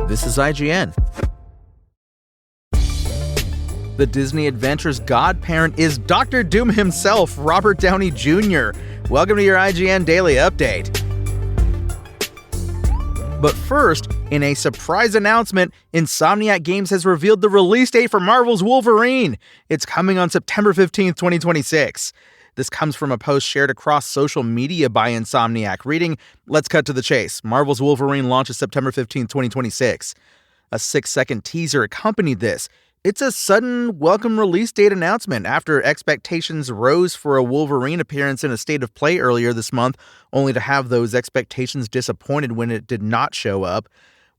This is IGN. The Disney Adventure's godparent is Dr. Doom himself, Robert Downey Jr. Welcome to your IGN Daily Update. But first, in a surprise announcement, Insomniac Games has revealed the release date for Marvel's Wolverine. It's coming on September 15th, 2026. This comes from a post shared across social media by Insomniac, reading, "Let's cut to the chase. Marvel's Wolverine launches September 15th, 2026. A 6-second teaser accompanied this. It's a sudden welcome release date announcement after expectations rose for a Wolverine appearance in a State of Play earlier this month, only to have those expectations disappointed when it did not show up.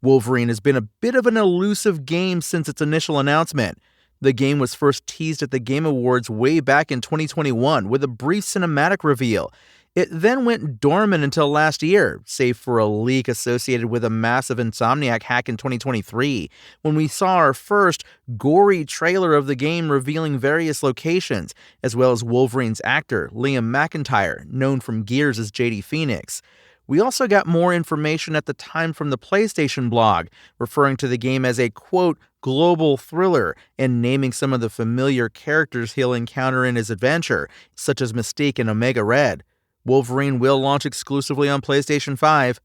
Wolverine has been a bit of an elusive game since its initial announcement. The game was first teased at the Game Awards way back in 2021 with a brief cinematic reveal. It then went dormant until last year, save for a leak associated with a massive Insomniac hack in 2023, when we saw our first gory trailer of the game revealing various locations, as well as Wolverine's actor, Liam McIntyre, known from Gears as JD Phoenix. We also got more information at the time from the PlayStation blog, referring to the game as a, quote, global thriller, and naming some of the familiar characters he'll encounter in his adventure, such as Mystique and Omega Red. Wolverine will launch exclusively on PlayStation 5.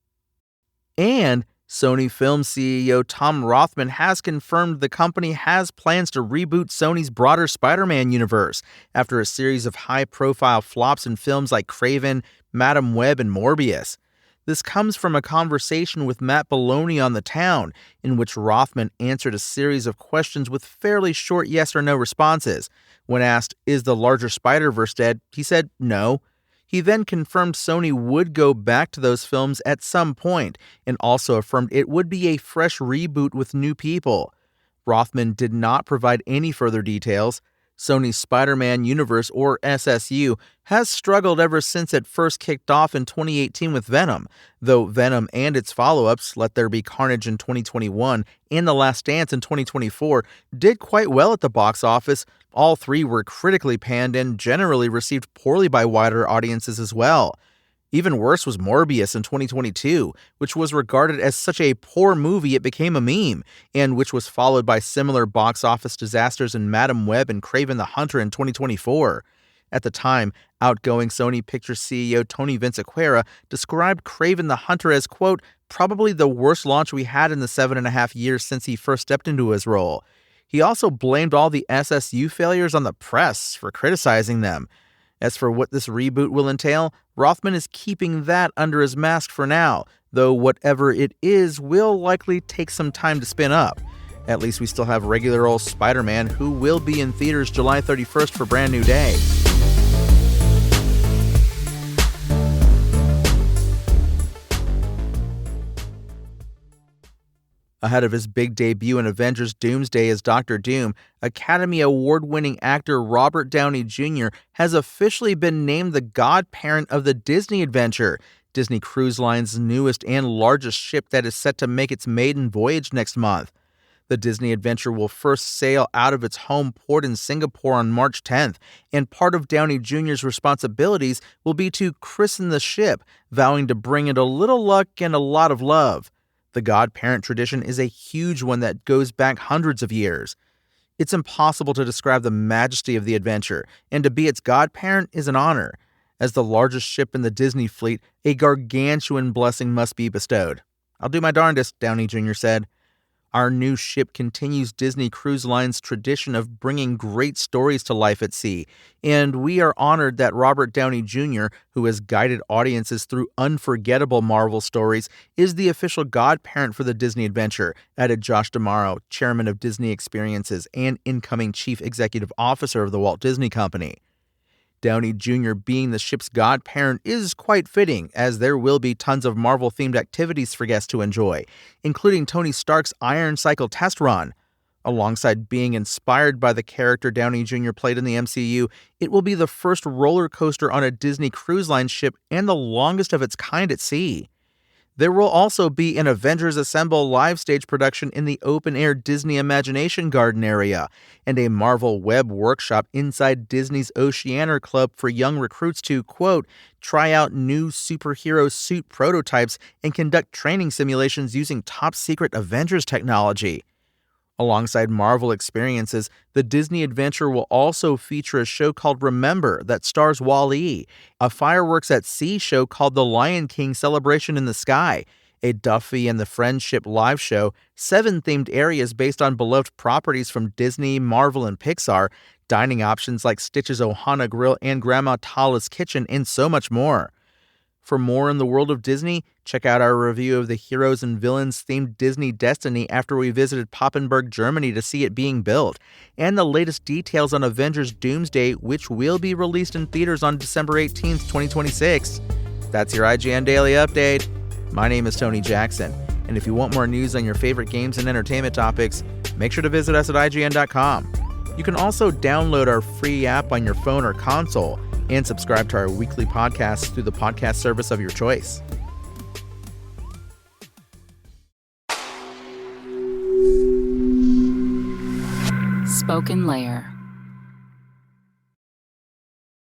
And Sony Film CEO Tom Rothman has confirmed the company has plans to reboot Sony's broader Spider-Man universe after a series of high-profile flops in films like Kraven, Madam Web, and Morbius. This comes from a conversation with Matt Belloni on The Town, in which Rothman answered a series of questions with fairly short yes or no responses. When asked, "Is the larger Spider-Verse dead?" he said no. He then confirmed Sony would go back to those films at some point, and also affirmed it would be a fresh reboot with new people. Rothman did not provide any further details. Sony's Spider-Man universe, or SSU, has struggled ever since it first kicked off in 2018 with Venom, though Venom and its follow-ups, Let There Be Carnage in 2021 and The Last Dance in 2024, did quite well at the box office. All three were critically panned and generally received poorly by wider audiences as well. Even worse was Morbius in 2022, which was regarded as such a poor movie it became a meme, and which was followed by similar box office disasters in Madam Web and Kraven the Hunter in 2024. At the time, outgoing Sony Pictures CEO Tony Vinciquerra described Kraven the Hunter as, quote, probably the worst launch we had in the 7.5 years since he first stepped into his role. He also blamed all the SSU failures on the press for criticizing them. As for what this reboot will entail, Rothman is keeping that under his mask for now, though whatever it is will likely take some time to spin up. At least we still have regular old Spider-Man, who will be in theaters July 31st for Brand New Day. Ahead of his big debut in Avengers Doomsday as Dr. Doom, Academy Award-winning actor Robert Downey Jr. has officially been named the godparent of the Disney Adventure, Disney Cruise Line's newest and largest ship that is set to make its maiden voyage next month. The Disney Adventure will first sail out of its home port in Singapore on March 10th, and part of Downey Jr.'s responsibilities will be to christen the ship, vowing to bring it a little luck and a lot of love. The godparent tradition is a huge one that goes back hundreds of years. It's impossible to describe the majesty of the adventure, and to be its godparent is an honor. As the largest ship in the Disney fleet, a gargantuan blessing must be bestowed. "I'll do my darndest," Downey Jr. said. Our new ship continues Disney Cruise Line's tradition of bringing great stories to life at sea, and we are honored that Robert Downey Jr., who has guided audiences through unforgettable Marvel stories, is the official godparent for the Disney Adventure, added Josh D'Amaro, chairman of Disney Experiences and incoming chief executive officer of the Walt Disney Company. Downey Jr. being the ship's godparent is quite fitting, as there will be tons of Marvel-themed activities for guests to enjoy, including Tony Stark's Iron Cycle test run. Alongside being inspired by the character Downey Jr. played in the MCU, it will be the first roller coaster on a Disney Cruise Line ship and the longest of its kind at sea. There will also be an Avengers Assemble live stage production in the open-air Disney Imagination Garden area, and a Marvel Web workshop inside Disney's Oceaner Club for young recruits to, quote, try out new superhero suit prototypes and conduct training simulations using top-secret Avengers technology. Alongside Marvel experiences, the Disney adventure will also feature a show called Remember that stars Wall-E, a fireworks at sea show called The Lion King Celebration in the Sky, a Duffy and the Friendship live show, 7 themed areas based on beloved properties from Disney, Marvel, and Pixar, dining options like Stitch's Ohana Grill and Grandma Tala's Kitchen, and so much more. For more in the world of Disney, check out our review of the Heroes and Villains themed Disney Destiny after we visited Papenburg, Germany to see it being built, and the latest details on Avengers Doomsday, which will be released in theaters on December 18th, 2026. That's your IGN Daily Update. My name is Tony Jackson, and if you want more news on your favorite games and entertainment topics, make sure to visit us at IGN.com. You can also download our free app on your phone or console, and subscribe to our weekly podcasts through the podcast service of your choice. Spoken Layer.